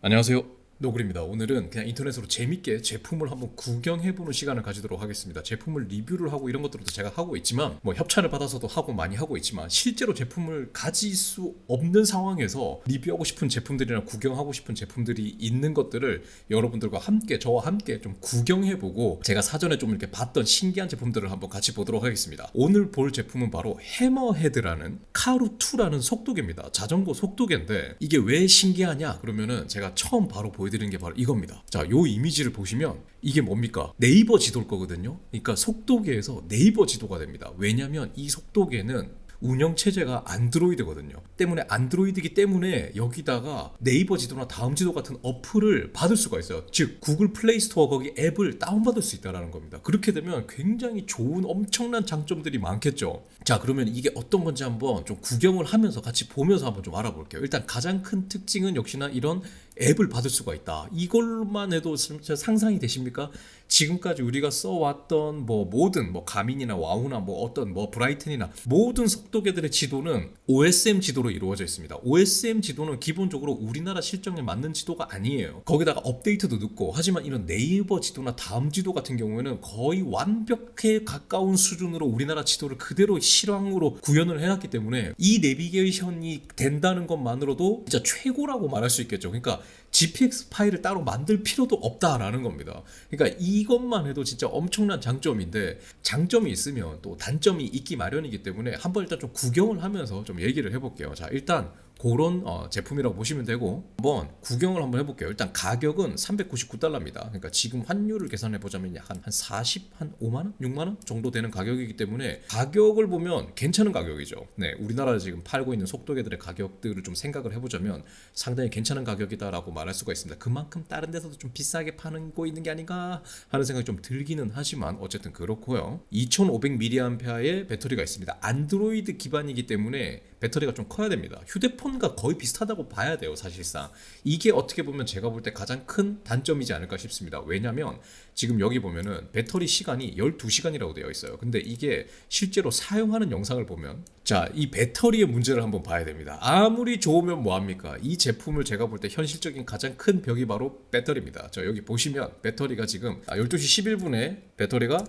안녕하세요. 노글입니다. 오늘은 그냥 인터넷으로 재밌게 제품을 한번 구경해보는 시간을 가지도록 하겠습니다. 제품을 리뷰를 하고 이런 것들도 제가 하고 있지만 뭐 협찬을 받아서도 하고 많이 하고 있지만 실제로 제품을 가질 수 없는 상황에서 리뷰하고 싶은 제품들이나 구경하고 싶은 제품들이 있는 것들을 여러분들과 함께 저와 함께 좀 구경해보고 제가 사전에 좀 이렇게 봤던 신기한 제품들을 한번 같이 보도록 하겠습니다. 오늘 볼 제품은 바로 해머헤드라는 카루2라는 속도계입니다. 자전거 속도계인데 이게 왜 신기하냐 그러면은 제가 처음 바로 보여드리는 게 바로 이겁니다. 자, 요 이미지를 보시면 이게 뭡니까? 네이버 지도일 거거든요. 그러니까 속도계에서 네이버 지도가 됩니다. 왜냐면 이 속도계는 운영 체제가 안드로이드거든요. 때문에 안드로이드이기 때문에 여기다가 네이버 지도나 다음 지도 같은 어플을 받을 수가 있어요. 즉 구글 플레이 스토어 거기 앱을 다운받을 수 있다는 겁니다. 그렇게 되면 굉장히 좋은 엄청난 장점들이 많겠죠. 자, 그러면 이게 어떤 건지 한번 좀 구경을 하면서 같이 보면서 한번 좀 알아볼게요. 일단 가장 큰 특징은 역시나 이런 앱을 받을 수가 있다. 이걸만 해도 진짜 상상이 되십니까? 지금까지 우리가 써왔던 뭐 모든 뭐 가민이나 와우나 뭐 어떤 뭐 브라이튼이나 모든 속도계들의 지도는 OSM 지도로 이루어져 있습니다. OSM 지도는 기본적으로 우리나라 실정에 맞는 지도가 아니에요. 거기다가 업데이트도 늦고, 하지만 이런 네이버 지도나 다음 지도 같은 경우에는 거의 완벽에 가까운 수준으로 우리나라 지도를 그대로 실황으로 구현을 해놨기 때문에 이 내비게이션이 된다는 것만으로도 진짜 최고라고 말할 수 있겠죠. 그러니까 GPX 파일을 따로 만들 필요도 없다라는 겁니다. 그러니까 이것만 해도 진짜 엄청난 장점인데, 장점이 있으면 또 단점이 있기 마련이기 때문에 한번 일단 좀 구경을 하면서 좀 얘기를 해볼게요. 자, 일단 그런 제품이라고 보시면 되고 한번 구경을 한번 해볼게요. 일단 가격은 399달러입니다. 그러니까 지금 환율을 계산해 보자면 한 40, 한 5만원? 6만원 정도 되는 가격이기 때문에 가격을 보면 괜찮은 가격이죠. 네, 우리나라에 지금 팔고 있는 속도계들의 가격들을 좀 생각을 해보자면 상당히 괜찮은 가격이다라고 말할 수가 있습니다. 그만큼 다른 데서도 좀 비싸게 파는 거 있는 게 아닌가 하는 생각이 좀 들기는 하지만 어쨌든 그렇고요. 2500mAh의 배터리가 있습니다. 안드로이드 기반이기 때문에 배터리가 좀 커야 됩니다. 휴대폰과 거의 비슷하다고 봐야 돼요, 사실상. 이게 어떻게 보면 제가 볼 때 가장 큰 단점이지 않을까 싶습니다. 왜냐면 지금 여기 보면은 배터리 시간이 12시간이라고 되어 있어요. 근데 이게 실제로 사용하는 영상을 보면, 자, 이 배터리의 문제를 한번 봐야 됩니다. 아무리 좋으면 뭐합니까? 이 제품을 제가 볼 때 현실적인 가장 큰 벽이 바로 배터리입니다. 자, 여기 보시면 배터리가 지금 12시 11분에 배터리가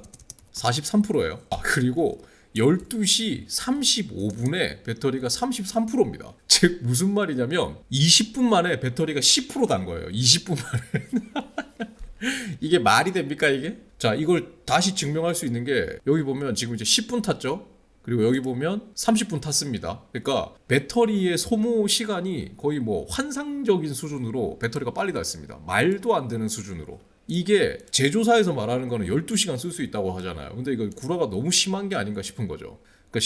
43%예요. 그리고 12시 35분에 배터리가 33%입니다. 즉 무슨 말이냐면 20분 만에 배터리가 10%단 거예요. 20분 만에. 이게 말이 됩니까 이게? 자, 이걸 다시 증명할 수 있는 게 여기 보면 지금 이제 10분 탔죠? 그리고 여기 보면 30분 탔습니다. 그러니까 배터리의 소모 시간이 거의 뭐 환상적인 수준으로 배터리가 빨리 닳습니다. 말도 안 되는 수준으로. 이게 제조사에서 말하는 거는 12시간 쓸 수 있다고 하잖아요. 근데 이거 구라가 너무 심한 게 아닌가 싶은 거죠. 그러니까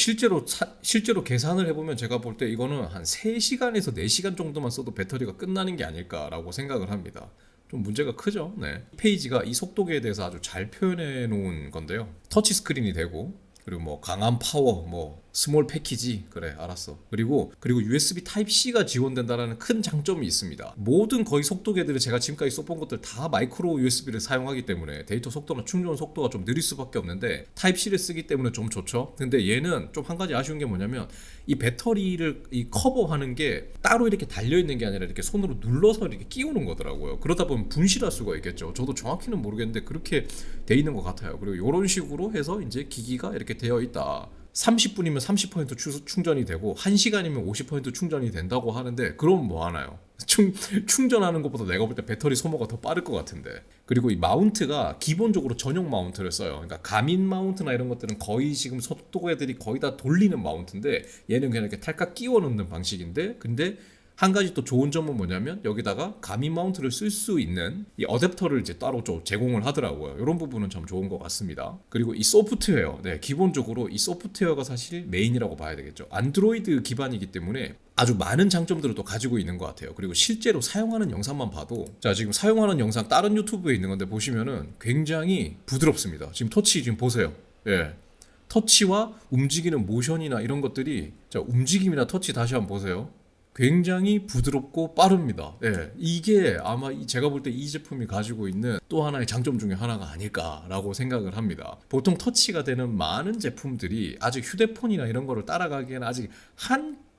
실제로 계산을 해보면 제가 볼 때 이거는 한 3시간에서 4시간 정도만 써도 배터리가 끝나는 게 아닐까라고 생각을 합니다. 좀 문제가 크죠. 네. 페이지가 이 속도계에 대해서 아주 잘 표현해 놓은 건데요. 터치 스크린이 되고, 그리고 뭐 강한 파워, 뭐 스몰 패키지, 그래 알았어. 그리고 USB Type-C가 지원된다는 큰 장점이 있습니다. 모든 거의 속도계들을 제가 지금까지 써본 것들 다 마이크로 USB를 사용하기 때문에 데이터 속도나 충전 속도가 좀 느릴 수밖에 없는데 타입C를 쓰기 때문에 좀 좋죠. 근데 얘는 좀 한 가지 아쉬운 게 뭐냐면 이 배터리를 커버하는 게 따로 이렇게 달려있는 게 아니라 이렇게 손으로 눌러서 이렇게 끼우는 거더라고요. 그러다 보면 분실할 수가 있겠죠. 저도 정확히는 모르겠는데 그렇게 돼 있는 것 같아요. 그리고 이런 식으로 해서 이제 기기가 이렇게 되어 있다. 30분이면 30% 충전이 되고 1시간이면 50% 충전이 된다고 하는데, 그럼 뭐 하나요? 충전하는 것보다 내가 볼 때 배터리 소모가 더 빠를 것 같은데. 그리고 이 마운트가 기본적으로 전용 마운트를 써요. 그러니까 가민 마운트나 이런 것들은 거의 지금 속도계들이 거의 다 돌리는 마운트인데 얘는 그냥 이렇게 탈칵 끼워 넣는 방식인데, 근데 한 가지 또 좋은 점은 뭐냐면 여기다가 가민 마운트를 쓸 수 있는 이 어댑터를 이제 따로 좀 제공을 하더라고요. 이런 부분은 참 좋은 것 같습니다. 그리고 이 소프트웨어, 네, 기본적으로 이 소프트웨어가 사실 메인이라고 봐야 되겠죠. 안드로이드 기반이기 때문에 아주 많은 장점들을 또 가지고 있는 것 같아요. 그리고 실제로 사용하는 영상만 봐도, 자, 지금 사용하는 영상 다른 유튜브에 있는 건데 보시면은 굉장히 부드럽습니다. 지금 터치 지금 보세요. 예. 터치와 움직이는 모션이나 이런 것들이, 자, 움직임이나 터치 다시 한번 보세요. 굉장히 부드럽고 빠릅니다. 예, 이게 아마 제가 볼 때 이 제품이 가지고 있는 또 하나의 장점 중에 하나가 아닐까라고 생각을 합니다. 보통 터치가 되는 많은 제품들이 아직 휴대폰이나 이런 거를 따라가기에는 아직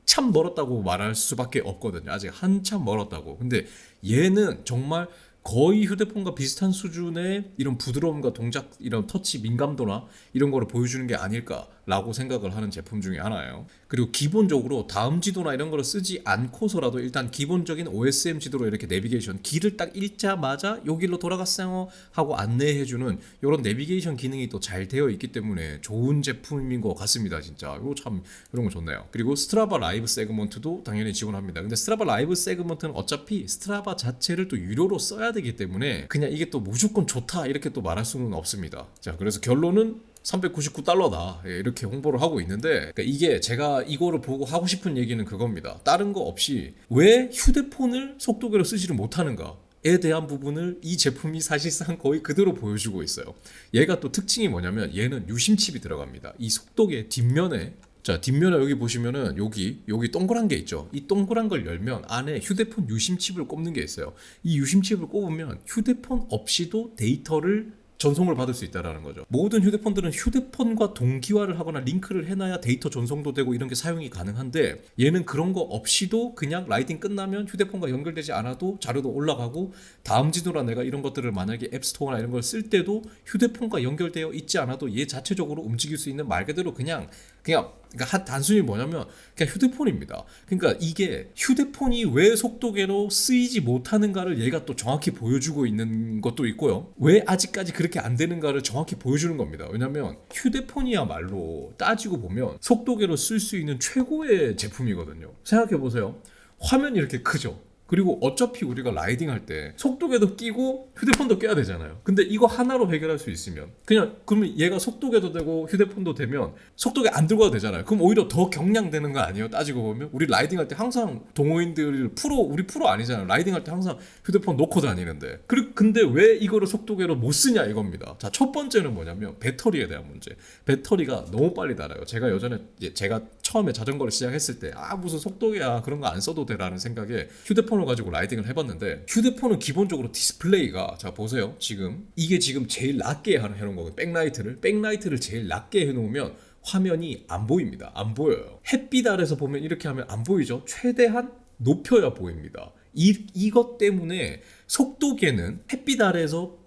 한참 멀었다고 말할 수밖에 없거든요. 아직 한참 멀었다고. 근데 얘는 정말 거의 휴대폰과 비슷한 수준의 이런 부드러움과 동작, 이런 터치 민감도나 이런 거를 보여주는 게 아닐까라고 생각을 하는 제품 중에 하나예요. 그리고 기본적으로 다음 지도나 이런 거를 쓰지 않고서라도 일단 기본적인 OSM 지도로 이렇게 내비게이션 길을 딱 읽자마자 요 길로 돌아갔어요 하고 안내해주는 이런 내비게이션 기능이 또 잘 되어 있기 때문에 좋은 제품인 것 같습니다. 진짜 이거 참 이런 거 좋네요. 그리고 스트라바 라이브 세그먼트도 당연히 지원합니다. 근데 스트라바 라이브 세그먼트는 어차피 스트라바 자체를 또 유료로 써야 되기 때문에 그냥 이게 또 무조건 좋다 이렇게 또 말할 수는 없습니다. 자, 그래서 결론은 $399다 이렇게 홍보를 하고 있는데, 그러니까 이게 제가 이거를 보고 하고 싶은 얘기는 그겁니다. 다른 거 없이 왜 휴대폰을 속도계로 쓰지를 못하는가 에 대한 부분을 이 제품이 사실상 거의 그대로 보여주고 있어요. 얘가 또 특징이 뭐냐면 얘는 유심칩이 들어갑니다. 이 속도계 뒷면에, 자, 뒷면에 여기 보시면은 여기 동그란 게 있죠. 이 동그란 걸 열면 안에 휴대폰 유심칩을 꼽는 게 있어요. 이 유심칩을 꼽으면 휴대폰 없이도 데이터를 전송을 받을 수 있다는 거죠. 모든 휴대폰들은 휴대폰과 동기화를 하거나 링크를 해놔야 데이터 전송도 되고 이런 게 사용이 가능한데, 얘는 그런 거 없이도 그냥 라이팅 끝나면 휴대폰과 연결되지 않아도 자료도 올라가고, 다음 지도나 내가 이런 것들을 만약에 앱스토어나 이런 걸 쓸 때도 휴대폰과 연결되어 있지 않아도 얘 자체적으로 움직일 수 있는, 말 그대로 그냥 그러니까 단순히 뭐냐면 그냥 휴대폰입니다. 그러니까 이게 휴대폰이 왜 속도계로 쓰이지 못하는가를 얘가 또 정확히 보여주고 있는 것도 있고요. 왜 아직까지 그렇게 안 되는가를 정확히 보여주는 겁니다. 왜냐면 휴대폰이야말로 따지고 보면 속도계로 쓸 수 있는 최고의 제품이거든요. 생각해 보세요. 화면이 이렇게 크죠. 그리고 어차피 우리가 라이딩 할 때 속도계도 끼고 휴대폰도 껴야 되잖아요. 근데 이거 하나로 해결할 수 있으면 그냥, 그러면 얘가 속도계도 되고 휴대폰도 되면 속도계 안 들고 가도 되잖아요. 그럼 오히려 더 경량되는 거 아니에요? 따지고 보면 우리 라이딩 할 때 항상 동호인들 우리 프로 아니잖아요. 라이딩 할 때 항상 휴대폰 놓고 다니는데, 근데 왜 이거를 속도계로 못 쓰냐 이겁니다. 자, 첫 번째는 뭐냐면 배터리에 대한 문제. 배터리가 너무 빨리 닳아요. 제가 처음에 자전거를 시작했을 때 무슨 속도계야, 그런 거 안 써도 돼라는 생각에 휴대폰을 가지고 라이딩을 해봤는데, 휴대폰은 기본적으로 디스플레이가, 자 보세요, 이게 지금 제일 낮게 해놓은 거거든요. 백라이트를 제일 낮게 해놓으면 화면이 안 보입니다. 안 보여요. 햇빛 아래서 보면 이렇게 하면 안 보이죠. 최대한 높여야 보입니다. 이것 때문에 속도계는 햇빛 아래에서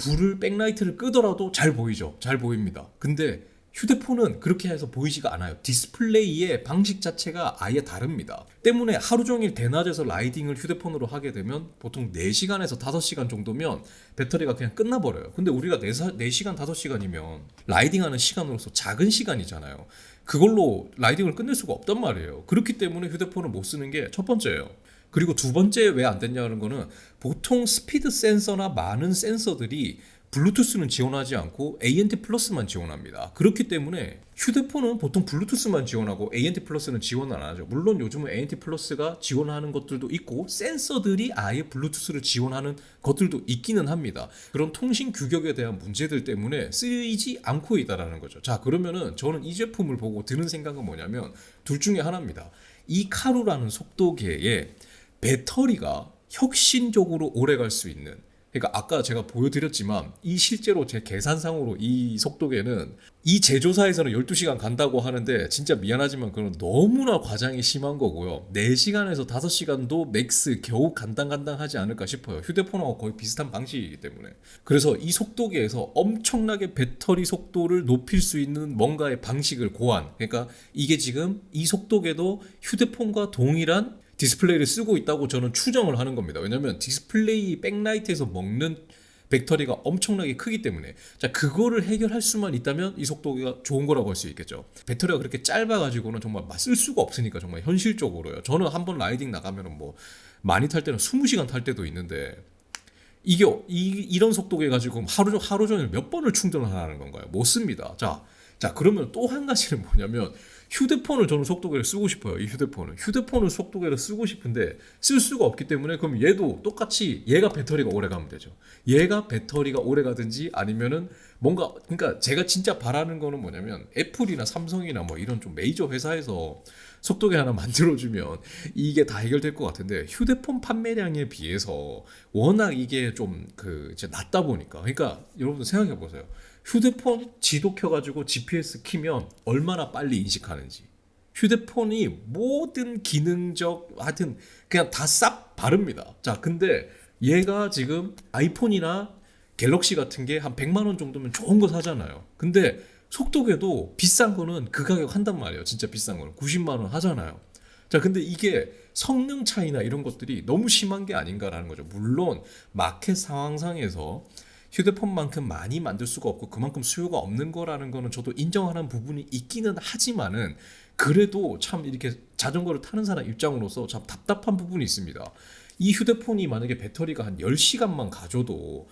백라이트를 끄더라도 잘 보이죠. 잘 보입니다. 근데 휴대폰은 그렇게 해서 보이지가 않아요. 디스플레이의 방식 자체가 아예 다릅니다. 때문에 하루 종일 대낮에서 라이딩을 휴대폰으로 하게 되면 보통 4시간에서 5시간 정도면 배터리가 그냥 끝나버려요. 근데 우리가 4시간, 5시간이면 라이딩하는 시간으로서 작은 시간이잖아요. 그걸로 라이딩을 끝낼 수가 없단 말이에요. 그렇기 때문에 휴대폰을 못 쓰는 게 첫 번째예요. 그리고 두 번째 왜 안 됐냐는 거는, 보통 스피드 센서나 많은 센서들이 블루투스는 지원하지 않고 ANT 플러스만 지원합니다. 그렇기 때문에 휴대폰은 보통 블루투스만 지원하고 ANT 플러스는 지원 안 하죠. 물론 요즘은 ANT 플러스가 지원하는 것들도 있고 센서들이 아예 블루투스를 지원하는 것들도 있기는 합니다. 그런 통신 규격에 대한 문제들 때문에 쓰이지 않고 있다는 거죠. 자, 그러면은 저는 이 제품을 보고 드는 생각은 뭐냐면 둘 중에 하나입니다. 이 카루라는 속도계에 배터리가 혁신적으로 오래 갈 수 있는, 그러니까 아까 제가 보여드렸지만 이 실제로 제 계산상으로 이 속도계는 이 제조사에서는 12시간 간다고 하는데, 진짜 미안하지만 그건 너무나 과장이 심한 거고요. 4시간에서 5시간도 맥스 겨우 간당간당하지 않을까 싶어요. 휴대폰하고 거의 비슷한 방식이기 때문에. 그래서 이 속도계에서 엄청나게 배터리 속도를 높일 수 있는 뭔가의 방식을 고안, 그러니까 이게 지금 이 속도계도 휴대폰과 동일한 디스플레이를 쓰고 있다고 저는 추정을 하는 겁니다. 왜냐면 디스플레이 백라이트에서 먹는 배터리가 엄청나게 크기 때문에, 자, 그거를 해결할 수만 있다면 이 속도가 좋은 거라고 할 수 있겠죠. 배터리가 그렇게 짧아가지고는 정말 쓸 수가 없으니까, 정말 현실적으로요. 저는 한번 라이딩 나가면은 뭐 많이 탈 때는 20시간 탈 때도 있는데, 이런 속도계 가지고 하루 종일 몇 번을 충전을 하라는 건가요? 못 씁니다. 자, 그러면 또 한 가지는 뭐냐면, 휴대폰을 저는 속도계를 쓰고 싶어요. 이 휴대폰을 속도계를 쓰고 싶은데 쓸 수가 없기 때문에, 그럼 얘도 똑같이 얘가 배터리가 오래 가면 되죠. 얘가 배터리가 오래 가든지 아니면은 뭔가, 그러니까 제가 진짜 바라는 거는 뭐냐면, 애플이나 삼성이나 뭐 이런 좀 메이저 회사에서 속도계 하나 만들어주면 이게 다 해결될 것 같은데, 휴대폰 판매량에 비해서 워낙 이게 좀 낮다 보니까, 그러니까 여러분들 생각해 보세요. 휴대폰 지도 켜가지고 GPS 키면 얼마나 빨리 인식하는지. 휴대폰이 모든 기능적 하여튼 그냥 다 싹 바릅니다. 자, 근데 얘가 지금 아이폰이나 갤럭시 같은 게 한 100만 원 정도면 좋은 거 사잖아요. 근데 속도계도 비싼 거는 그 가격 한단 말이에요. 진짜 비싼 거는 90만 원 하잖아요. 자, 근데 이게 성능 차이나 이런 것들이 너무 심한 게 아닌가라는 거죠. 물론 마켓 상황상에서 휴대폰만큼 많이 만들 수가 없고 그만큼 수요가 없는 거라는 거는 저도 인정하는 부분이 있기는 하지만은 그래도 참 이렇게 자전거를 타는 사람 입장으로서 참 답답한 부분이 있습니다. 이 휴대폰이 만약에 배터리가 한 10시간만 가져도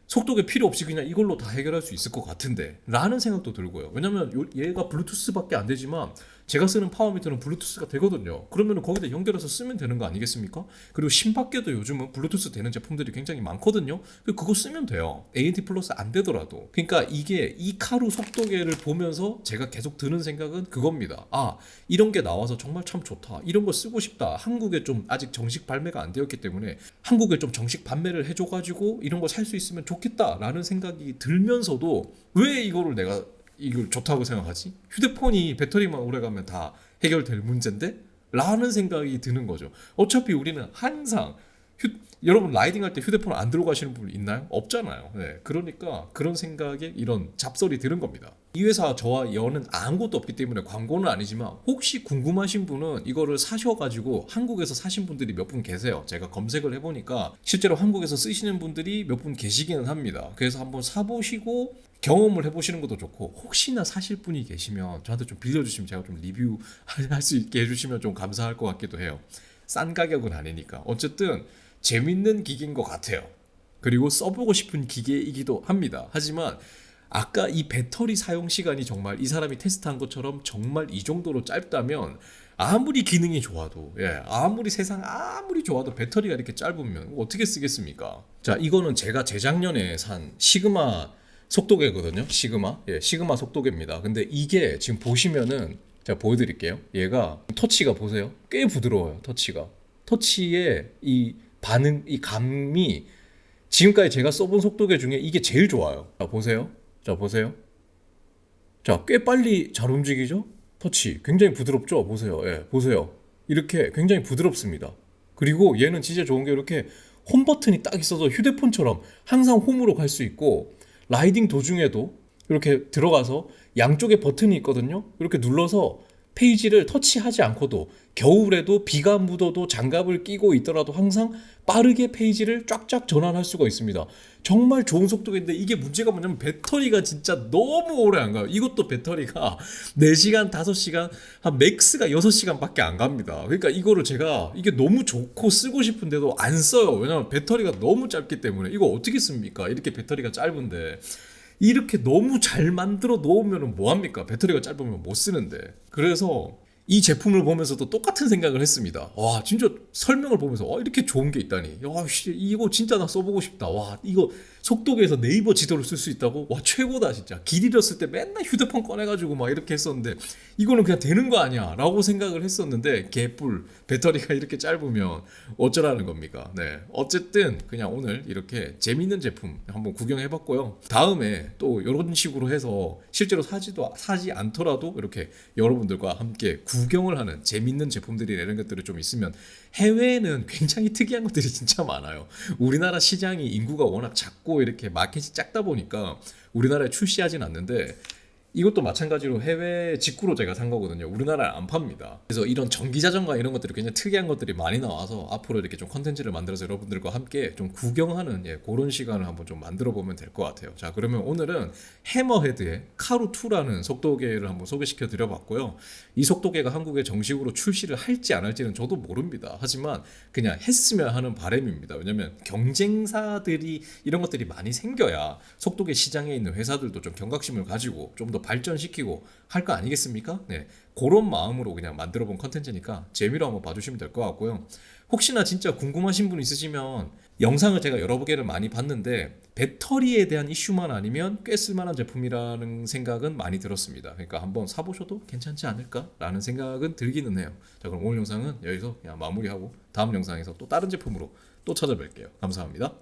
속도계 필요 없이 그냥 이걸로 다 해결할 수 있을 것 같은데 라는 생각도 들고요. 왜냐면 얘가 블루투스밖에 안 되지만 제가 쓰는 파워미터는 블루투스가 되거든요. 그러면 거기다 연결해서 쓰면 되는 거 아니겠습니까? 그리고 신밖에도 요즘은 블루투스 되는 제품들이 굉장히 많거든요. 그거 쓰면 돼요. ANT 플러스 안 되더라도. 그러니까 이게 이 카루 속도계를 보면서 제가 계속 드는 생각은 그겁니다. 아, 이런 게 나와서 정말 참 좋다. 이런 거 쓰고 싶다. 한국에 좀 아직 정식 발매가 안 되었기 때문에 한국에 좀 정식 판매를 해줘가지고 이런 거 살 수 있으면 좋겠다라는 생각이 들면서도 왜 이거를 내가 이걸 좋다고 생각하지? 휴대폰이 배터리만 오래가면 다 해결될 문제인데? 라는 생각이 드는 거죠. 어차피 우리는 항상 여러분 라이딩 할 때 휴대폰 안 들고 가시는 분 있나요? 없잖아요. 네, 그러니까 그런 생각에 이런 잡설이 들은 겁니다. 이 회사 저와 연은 아무것도 없기 때문에 광고는 아니지만 혹시 궁금하신 분은 이거를 사셔가지고 한국에서 사신 분들이 몇 분 계세요. 제가 검색을 해보니까 실제로 한국에서 쓰시는 분들이 몇 분 계시기는 합니다. 그래서 한번 사보시고 경험을 해보시는 것도 좋고 혹시나 사실 분이 계시면 저한테 좀 빌려주시면 제가 좀 리뷰할 수 있게 해주시면 좀 감사할 것 같기도 해요. 싼 가격은 아니니까. 어쨌든 재밌는 기기인 것 같아요. 그리고 써보고 싶은 기계이기도 합니다. 하지만 아까 이 배터리 사용 시간이 정말 이 사람이 테스트한 것처럼 정말 이 정도로 짧다면 아무리 기능이 좋아도 아무리 세상 아무리 좋아도 배터리가 이렇게 짧으면 어떻게 쓰겠습니까? 자, 이거는 제가 재작년에 산 시그마 속도계거든요. 시그마 속도계입니다. 근데 이게 지금 보시면은 제가 보여드릴게요. 얘가 터치가 보세요. 꽤 부드러워요. 터치의 이 반응, 이 감이 지금까지 제가 써본 속도계 중에 이게 제일 좋아요. 자, 보세요. 자, 꽤 빨리 잘 움직이죠? 터치 굉장히 부드럽죠? 보세요. 이렇게 굉장히 부드럽습니다. 그리고 얘는 진짜 좋은 게 이렇게 홈 버튼이 딱 있어서 휴대폰처럼 항상 홈으로 갈 수 있고 라이딩 도중에도 이렇게 들어가서 양쪽에 버튼이 있거든요. 이렇게 눌러서 페이지를 터치하지 않고도 겨울에도 비가 묻어도 장갑을 끼고 있더라도 항상 빠르게 페이지를 쫙쫙 전환할 수가 있습니다. 정말 좋은 속도인데 이게 문제가 뭐냐면 배터리가 진짜 너무 오래 안 가요. 이것도 배터리가 4시간, 5시간, 한 맥스가 6시간밖에 안 갑니다. 그러니까 이거를 제가 이게 너무 좋고 쓰고 싶은데도 안 써요. 왜냐면 배터리가 너무 짧기 때문에 이거 어떻게 씁니까? 이렇게 배터리가 짧은데 이렇게 너무 잘 만들어 놓으면 뭐합니까? 배터리가 짧으면 못 쓰는데. 그래서 이 제품을 보면서도 똑같은 생각을 했습니다. 와, 진짜 설명을 보면서 이렇게 좋은 게 있다니. 야, 이거 진짜 나 써보고 싶다. 와, 이거 속도계에서 네이버 지도를 쓸 수 있다고? 와, 최고다 진짜. 길 잃었을 때 맨날 휴대폰 꺼내가지고 막 이렇게 했었는데 이거는 그냥 되는 거 아니야 라고 생각을 했었는데 개뿔 배터리가 이렇게 짧으면 어쩌라는 겁니까? 네, 어쨌든 그냥 오늘 이렇게 재밌는 제품 한번 구경해봤고요. 다음에 또 이런 식으로 해서 실제로 사지 않더라도 이렇게 여러분들과 함께 구경을 하는 재밌는 제품들이 이런 것들이 좀 있으면 해외에는 굉장히 특이한 것들이 진짜 많아요. 우리나라 시장이 인구가 워낙 작고 이렇게 마켓이 작다 보니까 우리나라에 출시하진 않는데 이것도 마찬가지로 해외 직구로 제가 산 거거든요. 우리나라에 안 팝니다. 그래서 이런 전기자전거 이런 것들이 굉장히 특이한 것들이 많이 나와서 앞으로 이렇게 좀 컨텐츠를 만들어서 여러분들과 함께 좀 구경하는 그런 시간을 한번 좀 만들어 보면 될 것 같아요. 자, 그러면 오늘은 해머헤드의 카루2라는 속도계를 한번 소개시켜 드려 봤고요. 이 속도계가 한국에 정식으로 출시를 할지 안 할지는 저도 모릅니다. 하지만 그냥 했으면 하는 바람입니다. 왜냐면 경쟁사들이 이런 것들이 많이 생겨야 속도계 시장에 있는 회사들도 좀 경각심을 가지고 좀 더 발전시키고 할 거 아니겠습니까? 네, 그런 마음으로 그냥 만들어 본 컨텐츠니까 재미로 한번 봐주시면 될 것 같고요. 혹시나 진짜 궁금하신 분 있으시면 영상을 제가 여러 개를 많이 봤는데 배터리에 대한 이슈만 아니면 꽤 쓸만한 제품이라는 생각은 많이 들었습니다. 그러니까 한번 사보셔도 괜찮지 않을까라는 생각은 들기는 해요. 자, 그럼 오늘 영상은 여기서 그냥 마무리하고 다음 영상에서 또 다른 제품으로 또 찾아뵐게요. 감사합니다.